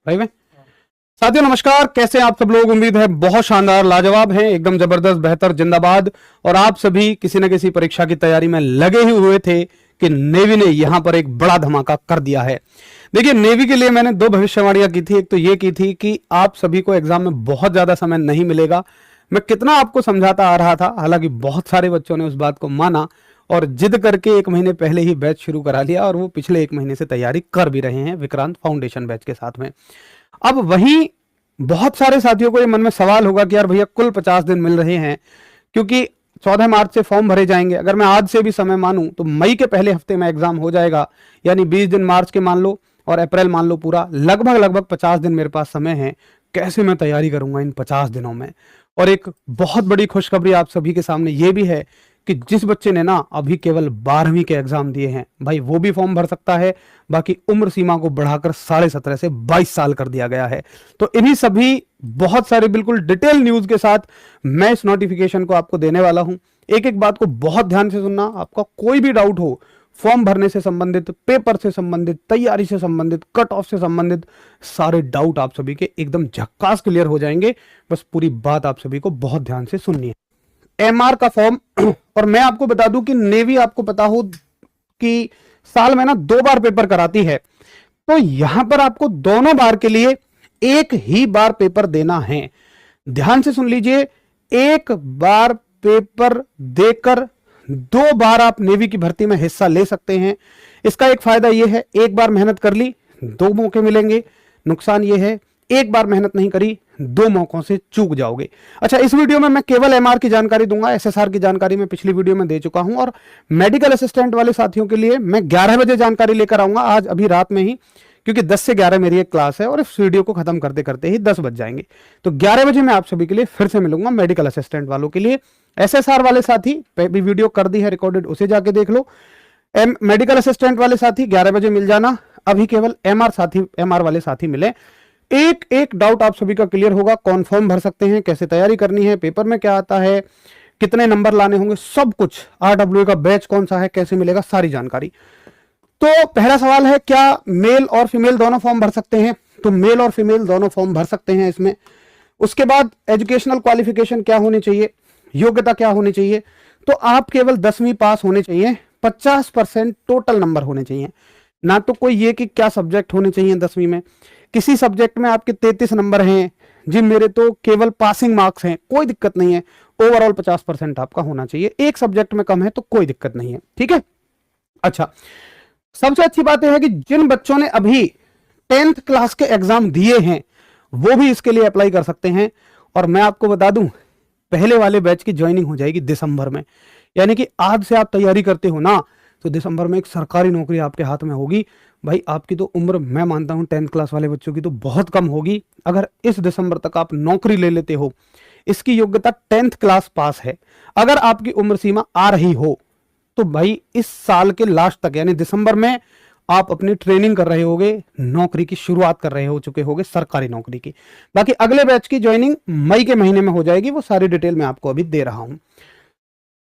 भाई में साथियों नमस्कार, कैसे आप सब लोग। उम्मीद है बहुत शानदार, लाजवाब हैं, एकदम जबरदस्त, बेहतर, जिंदाबाद। और आप सभी किसी न किसी परीक्षा की तैयारी में लगे ही हुए थे कि नेवी ने यहां पर एक बड़ा धमाका कर दिया है। देखिए, नेवी के लिए मैंने दो भविष्यवाणियां की थी। एक तो ये की थी कि आप सभी को एग्जाम में बहुत ज्यादा समय नहीं मिलेगा। मैं कितना आपको समझाता आ रहा था, हालांकि बहुत सारे बच्चों ने उस बात को माना और जिद करके 1 महीने पहले ही बैच शुरू करा लिया और वो पिछले 1 महीने से तैयारी कर भी रहे हैं विक्रांत फाउंडेशन बैच के साथ में। अब वहीं बहुत सारे साथियों को ये मन में सवाल होगा कि यार भैया कुल 50 दिन मिल रहे हैं, क्योंकि 14 मार्च से फॉर्म भरे जाएंगे। अगर मैं आज से भी समय मानूं तो मई के पहले हफ्ते में एग्जाम हो जाएगा, यानी 20 दिन मार्च के मान लो और अप्रैल मान लो, पूरा लगभग 50 दिन मेरे पास समय है। कैसे मैं तैयारी करूंगा इन 50 दिनों में। और एक बहुत बड़ी खुशखबरी आप सभी के सामने ये भी है कि जिस बच्चे ने ना अभी केवल 12वीं के एग्जाम दिए हैं, भाई वो भी फॉर्म भर सकता है। बाकी उम्र सीमा को बढ़ाकर 17.5 से 22 साल कर दिया गया है। तो इन्हीं सभी बहुत सारे बिल्कुल डिटेल न्यूज के साथ मैं इस नोटिफिकेशन को आपको देने वाला हूं। एक एक बात को बहुत ध्यान से सुनना। आपका कोई भी डाउट हो फॉर्म भरने से संबंधित, पेपर से संबंधित, तैयारी से संबंधित, कट ऑफ से संबंधित, सारे डाउट आप सभी के एकदम झक्कास क्लियर हो जाएंगे। बस पूरी बात आप सभी को बहुत ध्यान से सुननी है। एमआर का फॉर्म, और मैं आपको बता दूं कि नेवी आपको पता हो कि साल में ना 2 बार पेपर कराती है। तो यहां पर आपको दोनों बार के लिए एक ही बार पेपर देना है। ध्यान से सुन लीजिए, एक बार पेपर देकर 2 बार आप नेवी की भर्ती में हिस्सा ले सकते हैं। इसका एक फायदा यह है, एक बार मेहनत कर ली 2 मौके मिलेंगे। नुकसान यह है, एक बार मेहनत नहीं करी 2 मौकों से चूक जाओगे। अच्छा, इस वीडियो में मैं केवल एमआर की जानकारी दूंगा। एसएसआर की जानकारी मैं पिछली वीडियो में दे चुका हूं। और मेडिकल असिस्टेंट वाले साथियों के लिए मैं 11 बजे जानकारी लेकर आऊंगा, आज अभी रात में ही, क्योंकि 10 से 11 मेरी एक क्लास है और इस वीडियो को खत्म करते करते ही 10 बज जाएंगे। तो 11 बजे मैं आप सभी के लिए फिर से मिलूंगा मेडिकल असिस्टेंट वालों के लिए। एसएसआर वाले साथी भी वीडियो कर दी है रिकॉर्डेड, उसे जाके देख लो। मेडिकल असिस्टेंट वाले साथी 11 बजे मिल जाना। अभी केवल एमआर वाले साथी मिले। एक एक डाउट आप सभी का क्लियर होगा। कौन फॉर्म भर सकते हैं, कैसे तैयारी करनी है, पेपर में क्या आता है, कितने नंबर लाने होंगे, सब कुछ। आरडब्ल्यू का बैच कौन सा है, कैसे मिलेगा, सारी जानकारी। तो पहला सवाल है, क्या मेल और फीमेल दोनों फॉर्म भर सकते हैं? तो मेल और फीमेल दोनों फॉर्म भर सकते हैं इसमें। उसके बाद एजुकेशनल क्वालिफिकेशन क्या होनी चाहिए, योग्यता क्या होनी चाहिए? तो आप केवल 10वीं पास होने चाहिए, 50% टोटल नंबर होने चाहिए। ना तो कोई ये कि क्या सब्जेक्ट होने चाहिए 10वीं में। किसी सब्जेक्ट में आपके 33 नंबर हैं, जी मेरे तो केवल पासिंग मार्क्स हैं, कोई दिक्कत नहीं है। ओवरऑल 50% आपका होना चाहिए। एक सब्जेक्ट में कम है तो कोई दिक्कत नहीं है, ठीक है। अच्छा, सबसे अच्छी बात यह है कि जिन बच्चों ने अभी 10th क्लास के एग्जाम दिए हैं वो भी इसके लिए अप्लाई कर सकते हैं। और मैं आपको बता दूं, पहले वाले बैच की ज्वाइनिंग हो जाएगी दिसंबर में। यानी कि आज से आप तैयारी करते हो ना, तो दिसंबर में एक सरकारी नौकरी आपके हाथ में होगी। भाई आपकी तो उम्र, मैं मानता हूं 10th क्लास वाले बच्चों की तो बहुत कम होगी। अगर इस दिसंबर तक आप नौकरी ले लेते हो, इसकी योग्यता 10th क्लास पास है। अगर आपकी उम्र सीमा आ रही हो तो भाई इस साल के लास्ट तक, यानी दिसंबर में आप अपनी ट्रेनिंग कर रहे होगे, नौकरी की शुरुआत कर रहे हो चुके होगे, सरकारी नौकरी की। बाकी अगले बैच की ज्वाइनिंग मई के महीने में हो जाएगी, वो सारी डिटेल मैं आपको अभी दे रहा हूं।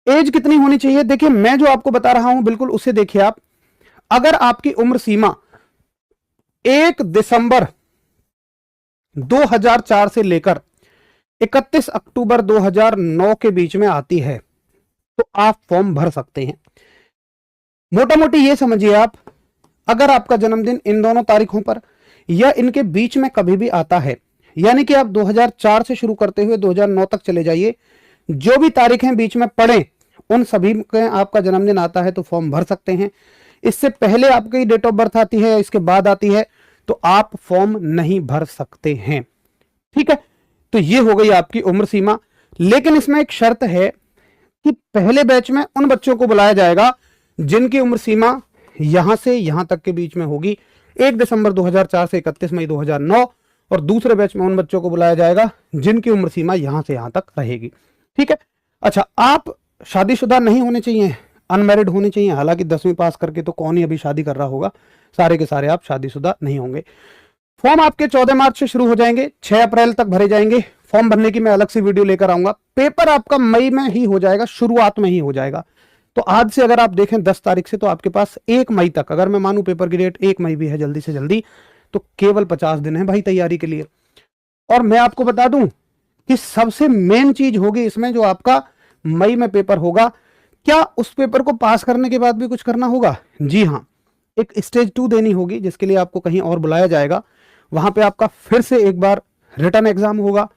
एज कितनी होनी चाहिए? देखिए, मैं जो आपको बता रहा हूं बिल्कुल उसे देखिए आप। अगर आपकी उम्र सीमा 1 दिसंबर 2004 से लेकर 31 अक्टूबर 2009 के बीच में आती है तो आप फॉर्म भर सकते हैं। मोटा मोटी ये समझिए आप, अगर आपका जन्मदिन इन दोनों तारीखों पर या इनके बीच में कभी भी आता है, यानी कि आप 2004 से शुरू करते हुए 2009 तक चले जाइए, जो भी तारीखें बीच में पड़े उन सभी में आपका जन्मदिन आता है तो फॉर्म भर सकते हैं। इससे पहले आपकी डेट ऑफ बर्थ आती है, इसके बाद आती है, तो आप फॉर्म नहीं भर सकते हैं, ठीक है। तो ये हो गई आपकी उम्र सीमा। लेकिन इसमें एक शर्त है कि पहले बैच में उन बच्चों को बुलाया जाएगा जिनकी उम्र सीमा यहां से यहां तक के बीच में होगी, 1 दिसंबर 2004 से 31 मई 2009। और दूसरे बैच में उन बच्चों को बुलाया जाएगा जिनकी उम्र सीमा यहां से यहां तक रहेगी, ठीक है। अच्छा, आप शादीशुदा नहीं होने चाहिए, अनमैरिड होने चाहिए। हालांकि 10वीं पास करके तो कौन ही अभी शादी कर रहा होगा, सारे के सारे आप शादीशुदा नहीं होंगे। फॉर्म आपके 14 मार्च से शुरू हो जाएंगे, 6 अप्रैल तक भरे जाएंगे। फॉर्म भरने की मैं अलग से वीडियो लेकर आऊंगा। पेपर आपका मई में ही हो जाएगा, शुरुआत में ही हो जाएगा। तो आज से अगर आप देखें 10 तारीख से, तो आपके पास 1 मई तक, अगर मैं मानूं पेपर की डेट 1 मई भी है जल्दी से जल्दी, तो केवल 50 दिन है भाई तैयारी के लिए। और मैं आपको बता दूं कि सबसे मेन चीज होगी इसमें, जो आपका मई में पेपर होगा, क्या उस पेपर को पास करने के बाद भी कुछ करना होगा? जी हाँ, एक स्टेज 2 देनी होगी, जिसके लिए आपको कहीं और बुलाया जाएगा। वहां पे आपका फिर से एक बार रिटन एग्जाम होगा,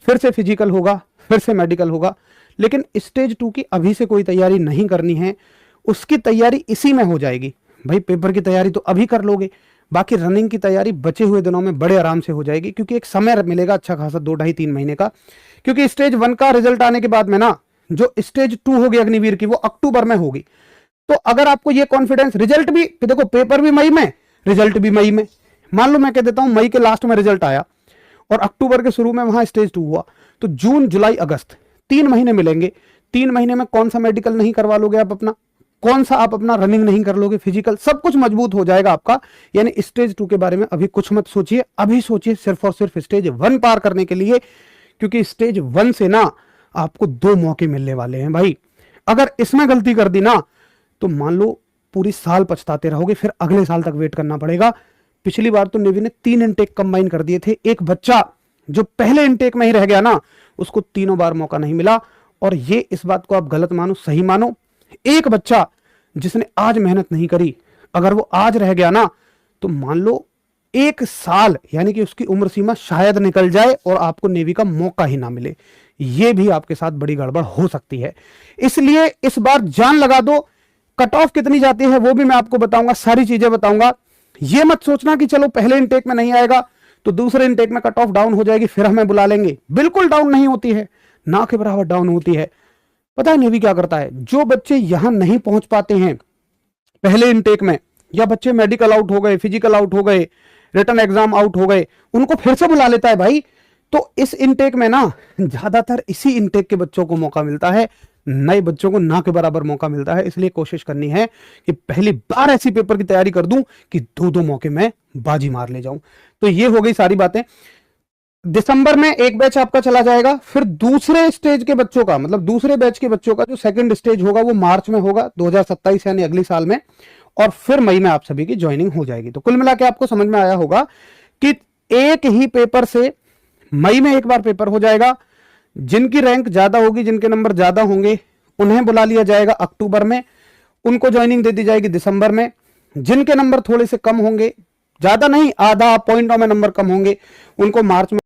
फिर से फिजिकल होगा, फिर से मेडिकल होगा। लेकिन स्टेज 2 की अभी से कोई तैयारी नहीं करनी है, उसकी तैयारी इसी में हो जाएगी। भाई पेपर की तैयारी तो अभी कर लोगे, बाकी रनिंग की तैयारी बचे हुए दिनों में बड़े आराम से हो जाएगी, क्योंकि एक समय मिलेगा अच्छा खासा 2 ढाई 3 महीने का। क्योंकि स्टेज 1 का रिजल्ट आने के बाद में ना, जो स्टेज 2 होगी अग्निवीर की, वो अक्टूबर में होगी। तो अगर आपको ये कॉन्फिडेंस, रिजल्ट भी देखो, पेपर भी मई में, रिजल्ट भी मई में। मान लो मैं कह देता हूं मई के लास्ट में रिजल्ट आया और अक्टूबर के शुरू में वहां स्टेज 2 हुआ, तो जून जुलाई अगस्त 3 महीने मिलेंगे। 3 महीने में कौन सा मेडिकल नहीं करवा लोगे आप अपना, कौन सा आप अपना रनिंग नहीं कर लोगे, फिजिकल सब कुछ मजबूत हो जाएगा आपका। यानी स्टेज 2 के बारे में अभी कुछ मत सोचिए, अभी सोचिए सिर्फ और सिर्फ स्टेज 1 पार करने के लिए। क्योंकि स्टेज 1 से ना आपको 2 मौके मिलने वाले हैं भाई। अगर इसमें गलती कर दी ना, तो मान लो पूरी साल पछताते रहोगे, फिर अगले साल तक वेट करना पड़ेगा। पिछली बार तो नेवी ने 3 इनटेक कंबाइन कर दिए थे। एक बच्चा जो पहले इनटेक में ही रह गया ना, उसको तीनों बार मौका नहीं मिला। और ये इस बात को आप गलत मानो सही मानो, एक बच्चा जिसने आज मेहनत नहीं करी, अगर वो आज रह गया ना, तो मान लो 1 साल यानी कि उसकी उम्र सीमा शायद निकल जाए और आपको नेवी का मौका ही ना मिले। ये भी आपके साथ बड़ी गड़बड़ हो सकती है। इसलिए इस बार जान लगा दो। कट ऑफ कितनी जाती है वो भी मैं आपको बताऊंगा, सारी चीजें बताऊंगा। ये मत सोचना कि चलो पहले इनटेक में नहीं आएगा तो दूसरे इनटेक में कट ऑफ डाउन हो जाएगी, फिर हमें बुला लेंगे। बिल्कुल डाउन नहीं होती है, ना के बराबर डाउन होती है। पता है नेवी क्या करता है, जो बच्चे यहां नहीं पहुंच पाते हैं पहले इनटेक में, या बच्चे मेडिकल आउट हो गए, फिजिकल आउट हो गए, रिटन एग्जाम आउट हो गए, उनको फिर से बुला लेता है भाई। तो इस इनटेक में ना ज्यादातर इसी इनटेक के बच्चों को मौका मिलता है, नए बच्चों को ना के बराबर मौका मिलता है। इसलिए कोशिश करनी है कि पहली बार ऐसी पेपर की तैयारी कर दूं कि 2-2 मौके में बाजी मार ले जाऊं। तो ये हो गई सारी बातें। दिसंबर में एक बैच आपका चला जाएगा, फिर दूसरे स्टेज के बच्चों का, मतलब दूसरे बैच के बच्चों का जो सेकंड स्टेज होगा वो मार्च में होगा 2027 यानी अगली साल में, और फिर मई में आप सभी की ज्वाइनिंग हो जाएगी। तो कुल मिला के आपको समझ में आया होगा कि एक ही पेपर से मई में एक बार पेपर हो जाएगा। जिनकी रैंक ज्यादा होगी, जिनके नंबर ज्यादा होंगे, उन्हें बुला लिया जाएगा अक्टूबर में, उनको ज्वाइनिंग दे दी जाएगी दिसंबर में। जिनके नंबर थोड़े से कम होंगे, ज्यादा नहीं, आधा पॉइंटों में नंबर कम होंगे, उनको मार्च में